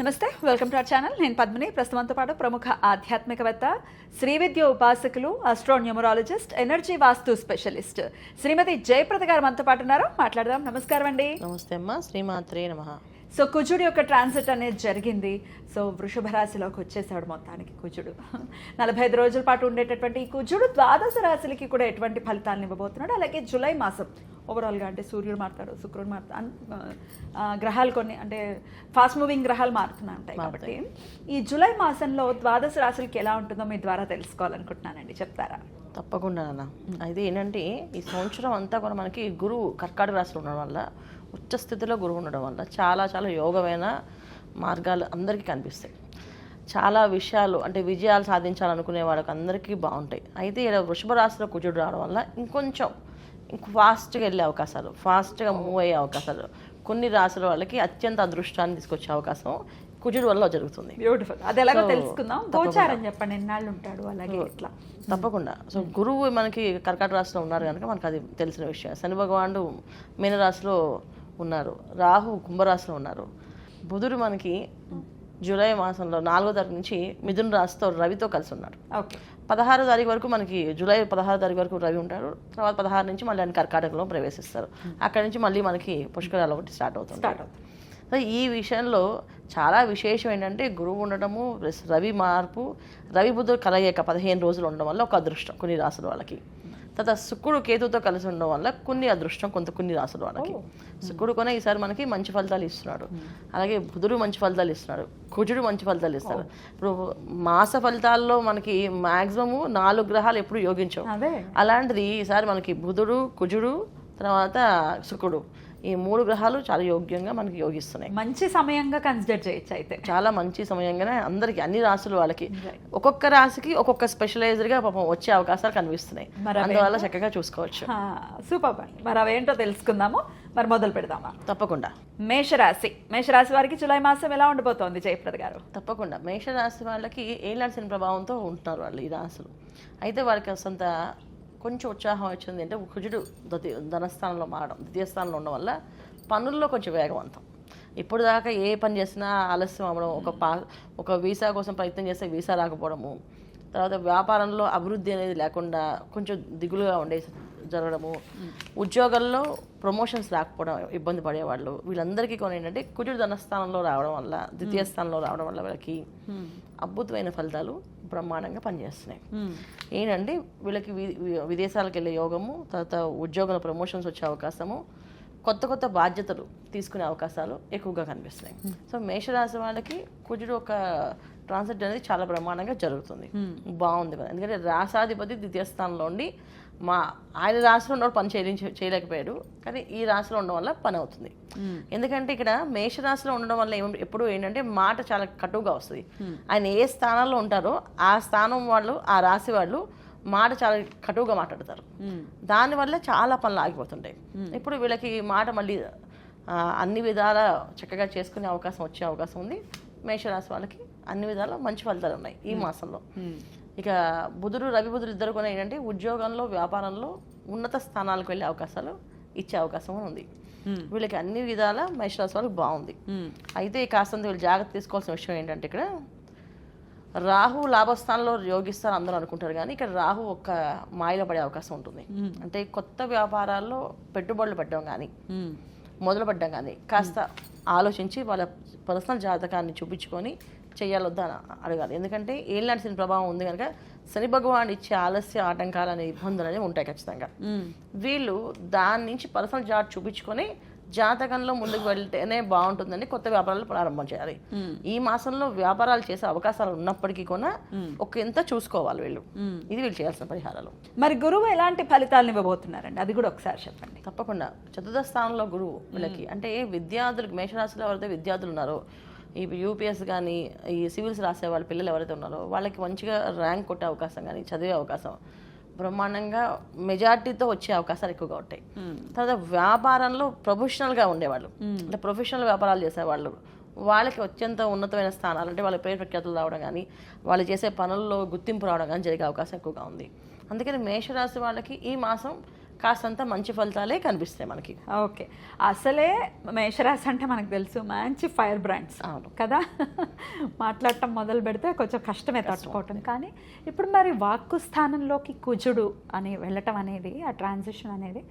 నమస్తే, welcome to our channel. నేను పద్మిని. ప్రస్తుతంతో పాటు ప్రముఖ ఆధ్యాత్మికవేత్త, శ్రీ విద్య ఉపాసకులు, ఆస్ట్రోన్యూమరాలజిస్ట్, ఎనర్జీ వాస్తు స్పెషలిస్ట్ శ్రీమతి జయప్రద గారు మనతో పాటు ఉన్నారు. మాట్లాడదాం. నమస్కారం అండి. నమస్తే అమ్మా. శ్రీమాత్రే నమః. సో కుజుడు యొక్క ట్రాన్సిట్ అనేది జరిగింది. సో వృషభ రాశిలోకి వచ్చేసాడు మొత్తానికి కుజుడు. 45 రోజుల పాటు ఉండేటటువంటి ఈ కుజుడు ద్వాదశ రాశులకి కూడా ఎటువంటి ఫలితాలను ఇవ్వబోతున్నాడు. అలాగే జూలై మాసం ఓవరాల్గా అంటే సూర్యుడు మారుతాడు, శుక్రుడు మారుతాడు, గ్రహాలు కొన్ని అంటే ఫాస్ట్ మూవింగ్ గ్రహాలు మారుతూనే ఉంటాయి. కాబట్టి ఈ జూలై మాసంలో ద్వాదశ రాశులకి ఎలా ఉంటుందో మీ ద్వారా తెలుసుకోవాలనుకుంటున్నానండి, చెప్తారా? తప్పకుండా అన్న. అయితే ఏంటంటే ఈ సంవత్సరం అంతా కూడా మనకి గురువు కర్కాటక రాశిలో ఉండడం వల్ల, ఉచ్చ స్థితిలో గురువు ఉండడం వల్ల చాలా చాలా యోగమైన మార్గాలు అందరికీ కనిపిస్తాయి. చాలా విషయాలు అంటే విజయాలు సాధించాలనుకునే వాళ్ళకి అందరికీ బాగుంటాయి. అయితే ఇలా వృషభ రాశిలో కుజుడు రావడం వల్ల ఇంకొంచెం ఫాస్ట్గా వెళ్ళే అవకాశాలు, ఫాస్ట్గా మూవ్ అయ్యే అవకాశాలు, కొన్ని రాశుల వాళ్ళకి అత్యంత అదృష్టాన్ని తీసుకొచ్చే అవకాశం కుజుడు వల్ల జరుగుతుంది. బ్యూటిఫుల్. అది ఎలాగో తెలుసుకుందాం. గోచారం చెప్పండి, ఎన్నాళ్ళు ఉంటాడు, అలాగే ఇట్లా. తప్పకుండా. సో గురువు మనకి కర్కాటక రాశిలో ఉన్నారు కనుక మనకు అది తెలిసిన విషయం. శని భగవానుడు మీనరాశిలో ఉన్నారు, రాహు కుంభరాశిలో ఉన్నారు, బుధుడు మనకి జూలై మాసంలో 4వ తారీఖు నుంచి మిథున రాశితో రవితో కలిసి ఉన్నాడు. 16వ తారీఖు వరకు మనకి జూలై 16వ తారీఖు వరకు రవి ఉంటారు. తర్వాత 16 నుంచి మళ్ళీ ఆయన కర్కాటకలో ప్రవేశిస్తారు. అక్కడి నుంచి మళ్ళీ మనకి పుష్కరాలు ఒకటి స్టార్ట్ అవుతుంది. సో ఈ విషయంలో చాలా విశేషం ఏంటంటే గురువు ఉండటము, రవి మార్పు, రవి బుధుడు కలయిక 15 రోజులు ఉండడం వల్ల ఒక అదృష్టం కొన్ని రాసుల వాళ్ళకి. తర్వాత శుక్రుడు కేతుతో కలిసి ఉండడం వల్ల కొన్ని అదృష్టం కొన్ని రాసుల వాళ్ళకి. శుక్రుడు కొనే ఈసారి మనకి మంచి ఫలితాలు ఇస్తున్నాడు. అలాగే బుధుడు మంచి ఫలితాలు ఇస్తున్నాడు, కుజుడు మంచి ఫలితాలు ఇస్తాడు. ఇప్పుడు మాస ఫలితాల్లో మనకి మాక్సిమము 4 గ్రహాలు ఎప్పుడు యోగించవు. అలాంటిది ఈసారి మనకి బుధుడు, కుజుడు, తర్వాత శుక్రుడు, ఈ 3 గ్రహాలు చాలా యోగ్యంగా మనకి యోగిస్తున్నాయి. మంచి సమయంగా కన్సిడర్ చేయొచ్చు. అయితే చాలా మంచి సమయంగానే అందరికి అన్ని రాశుల వాళ్ళకి ఒక్కొక్క రాశికి ఒక్కొక్క స్పెషలైజ్డ్గా పాపం వచ్చే అవకాశాలు కనిపిస్తున్నాయి. అందువల్ల చక్కగా చూసుకోవచ్చు. సూపర్ అండి. మరి అవేంటో తెలుసుకుందాము. మరి మొదలు పెడదామా? తప్పకుండా. మేషరాశి వారికి జూలై మాసం ఎలా ఉండబోతోంది జయప్రద గారు? తప్పకుండా. మేషరాశి వాళ్ళకి ఏలాంటి ప్రభావంతో ఉంటున్నారు వాళ్ళు ఈ రాశులు. అయితే వాళ్ళకి అసంత కొంచెం ఉత్సాహం వచ్చింది అంటే కుజుడు ధనస్థానంలో మారడం, ద్వితీయ స్థానంలో ఉండడం వల్ల పనుల్లో కొంచెం వేగవంతం. ఇప్పుడు దాకా ఏ పని చేసినా ఆలస్యం అవ్వడం, ఒక వీసా కోసం ప్రయత్నం చేస్తే వీసా రాకపోవడము, తర్వాత వ్యాపారంలో అభివృద్ధి అనేది లేకుండా కొంచెం దిగులుగా జరగడము, ఉద్యోగాల్లో ప్రమోషన్స్ రాకపోవడం, ఇబ్బంది పడేవాళ్ళు, వీళ్ళందరికీ కొన్ని ఏంటంటే కుజుడు ధనస్థానంలో రావడం వల్ల, ద్వితీయ స్థానంలో రావడం వల్ల వీళ్ళకి అద్భుతమైన ఫలితాలు బ్రహ్మాండంగా పనిచేస్తున్నాయి. ఏంటంటే వీళ్ళకి విదేశాలకు వెళ్ళే యోగము, తర్వాత ఉద్యోగంలో ప్రమోషన్స్ వచ్చే అవకాశము, కొత్త బాధ్యతలు తీసుకునే అవకాశాలు ఎక్కువగా కనిపిస్తున్నాయి. సో మేషరాశి వాళ్ళకి కుజుడు ఒక ట్రాన్సిట్ అనేది చాలా బ్రహ్మాండంగా జరుగుతుంది. బాగుంది కదా. ఎందుకంటే రాశాధిపతి ద్వితీయ స్థానంలో ఉండి ఆయన రాశిలో ఉన్నప్పుడు పని చేయలేకపోయాడు, కానీ ఈ రాశిలో ఉండడం వల్ల పని అవుతుంది. ఎందుకంటే ఇక్కడ మేషరాశిలో ఉండడం వల్ల ఎప్పుడు ఏంటంటే మాట చాలా కటువుగా వస్తుంది. ఆయన ఏ స్థానాల్లో ఉంటారో ఆ స్థానం వాళ్ళు, ఆ రాశి వాళ్ళు మాట చాలా కటువుగా మాట్లాడతారు. దానివల్ల చాలా పనులు ఆగిపోతుంటాయి. ఇప్పుడు వీళ్ళకి మాట మళ్ళీ అన్ని విధాల చక్కగా చేసుకునే అవకాశం వచ్చే అవకాశం ఉంది. మేషరాశి వాళ్ళకి అన్ని విధాల మంచి ఫలితాలు ఉన్నాయి ఈ మాసంలో. ఇక రవి బుధుడు ఇద్దరు కూడా ఏంటంటే ఉద్యోగంలో, వ్యాపారంలో ఉన్నత స్థానాలకు వెళ్ళే అవకాశాలు ఇచ్చే అవకాశం ఉంది. వీళ్ళకి అన్ని విధాల మేషరాశి వాళ్ళకి బాగుంది. అయితే కాస్తంత వీళ్ళు జాగ్రత్త తీసుకోవాల్సిన విషయం ఏంటంటే ఇక్కడ రాహు లాభస్థానంలో యోగిస్తారు అందరూ అనుకుంటారు, కానీ ఇక్కడ రాహు ఒక్క మాయలో పడే అవకాశం ఉంటుంది. అంటే కొత్త వ్యాపారాల్లో పెట్టుబడులు పెట్టడం కానీ, మొదలు పెట్టడం కానీ కాస్త ఆలోచించి వాళ్ళ పర్సనల్ జాతకాన్ని చూపించుకొని చెయ్యాలొద్దా అని అడగాలి. ఎందుకంటే ఏళ్ళనాటి శని ప్రభావం ఉంది కనుక శని భగవాన్ ఇచ్చే ఆలస్య ఆటంకాలు అనే ఇబ్బందులు అనేవి ఉంటాయి ఖచ్చితంగా. వీళ్ళు దాని నుంచి పర్సనల్ జాత్ చూపించుకొని జాతకంలో ముందుకు వెళ్తేనే బాగుంటుందని కొత్త వ్యాపారాలు ప్రారంభం చేయాలి. ఈ మాసంలో వ్యాపారాలు చేసే అవకాశాలు ఉన్నప్పటికీ కూడా ఒక ఎంత చూసుకోవాలి వీళ్ళు. ఇది వీళ్ళు చేయాల్సిన పరిహారాలు. మరి గురువు ఎలాంటి ఫలితాలను ఇవ్వబోతున్నారండి, అది కూడా ఒకసారి చెప్పండి. తప్పకుండా. చతుర్థ స్థానంలో గురువు వీళ్ళకి అంటే విద్యార్థులకు, మేషరాశిలో ఎవరైతే విద్యార్థులు ఉన్నారో, ఈ యూపీఎస్ కానీ ఈ సివిల్స్ రాసే వాళ్ళ పిల్లలు ఎవరైతే ఉన్నారో వాళ్ళకి మంచిగా ర్యాంక్ కొట్టే అవకాశం కానీ, చదివే అవకాశం బ్రహ్మాండంగా మెజార్టీతో వచ్చే అవకాశాలు ఎక్కువగా ఉంటాయి. తర్వాత వ్యాపారంలో ప్రొఫెషనల్గా ఉండేవాళ్ళు, అంటే ప్రొఫెషనల్ వ్యాపారాలు చేసేవాళ్ళు, వాళ్ళకి అత్యంత ఉన్నతమైన స్థానాలు అంటే వాళ్ళ పేరు ప్రఖ్యాతులు రావడం కానీ, వాళ్ళు చేసే పనుల్లో గుర్తింపు రావడం కానీ జరిగే అవకాశం ఎక్కువగా ఉంది. అందుకని మేషరాశి వాళ్ళకి ఈ మాసం కాస్తంత మంచి ఫలితాలే కనిపిస్తాయి మనకి. ఓకే, అసలే మేషరాశి అంటే మనకు తెలుసు మంచి ఫైర్ బ్రాండ్స్ అవును కదా. మాట్లాడటం మొదలు పెడితే కొంచెం కష్టమే తట్టుకోవటం. కానీ ఇప్పుడు మరి వాక్కు స్థానంలోకి కుజుడు అని వెళ్ళటం అనేది, ఆ ట్రాన్సిషన్ అనేది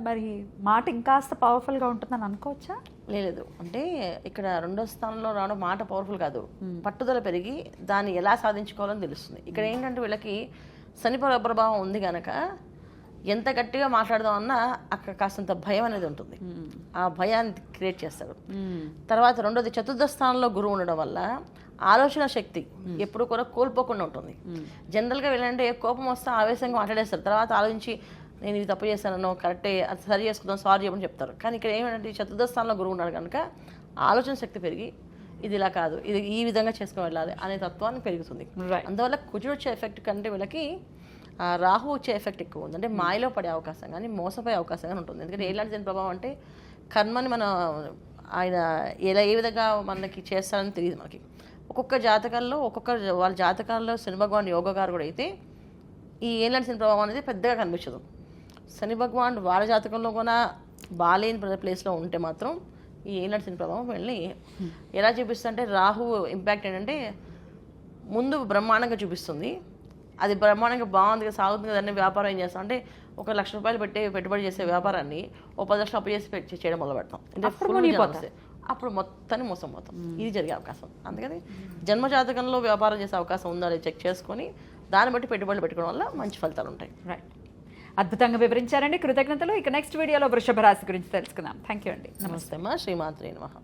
మరి మాట ఇంకాస్త పవర్ఫుల్గా ఉంటుందని అనుకోవచ్చా? లేదు, అంటే ఇక్కడ రెండో స్థానంలో రావడం మాట పవర్ఫుల్ కాదు, పట్టుదల పెరిగి దాన్ని ఎలా సాధించుకోవాలని తెలుస్తుంది. ఇక్కడ ఏంటంటే వీళ్ళకి శని ప్రభావం ఉంది కనుక ఎంత గట్టిగా మాట్లాడదామన్నా అక్కడ కాస్తంత భయం అనేది ఉంటుంది. ఆ భయాన్ని క్రియేట్ చేస్తాడు. తర్వాత రెండోది చతుర్థ స్థానంలో గురువు ఉండడం వల్ల ఆలోచన శక్తి ఎప్పుడు కూడా కోల్పోకుండా ఉంటుంది. జనరల్గా వీళ్ళంటే కోపం వస్తే ఆవేశంగా మాట్లాడేస్తారు, తర్వాత ఆలోచించి నేను ఇది తప్పు చేశానో కరెక్టే, అది సరి చేసుకుందాం, సారీ చెప్పని చెప్తారు. కానీ ఇక్కడ ఏమంటే చతుర్థ స్థానంలో గురువు ఉన్నాడు కనుక ఆలోచన శక్తి పెరిగి ఇది ఇలా కాదు, ఇది ఈ విధంగా చేసుకుని వెళ్ళాలి అనే తత్వాన్ని పెరుగుతుంది. అందువల్ల కుజుడు వచ్చే ఎఫెక్ట్ కంటే వీళ్ళకి రాహు వచ్చే ఎఫెక్ట్ ఎక్కువ ఉంది. అంటే మాయలో పడే అవకాశం కానీ మోసపోయే అవకాశం కానీ ఉంటుంది. ఎందుకంటే ఏలాంటి దీని ప్రభావం అంటే కర్మని మన ఆయన ఏ విధంగా మనకి చేస్తారని తెలియదు మనకి. ఒక్కొక్క జాతకాల్లో వాళ్ళ జాతకాల్లో శని భగవాన్ యోగగారు కూడా అయితే ఈ ఏలాంటి శని ప్రభావం అనేది పెద్దగా కనిపించదు. శని భగవాన్ వాళ్ళ జాతకంలో కూడా బాలేని ప్లేస్లో ఉంటే మాత్రం ఈ ఏలాంటి శని ప్రభావం వెళ్ళి ఎలా చూపిస్తుంది అంటే రాహు ఇంపాక్ట్ ఏంటంటే ముందు బ్రహ్మాండంగా చూపిస్తుంది. అది బ్రహ్మాండంగా బాగుంది సాగుతుంది కదండి, వ్యాపారం ఏం చేస్తాం అంటే 1,00,000 రూపాయలు పెట్టుబడి చేసే వ్యాపారాన్ని 10 లక్షలు అప్పు చేసి చేయడం మొదలు పెడతాం. అంటే అప్పుడు మొత్తాన్ని మోసం పోతాం. ఇది జరిగే అవకాశం. అందుకని జన్మజాతకంలో వ్యాపారం చేసే అవకాశం ఉందా అని చెక్ చేసుకొని దాన్ని బట్టి పెట్టుబడులు పెట్టుకోవడం వల్ల మంచి ఫలితాలు ఉంటాయి. రైట్, అద్భుతంగా వివరించారండి, కృతజ్ఞతలు. ఇక నెక్స్ట్ వీడియోలో వృషభ రాశి గురించి తెలుసుకుందాం. థ్యాంక్ యూ అండి. నమస్తే అమ్మా, శ్రీమాత్రే నమః.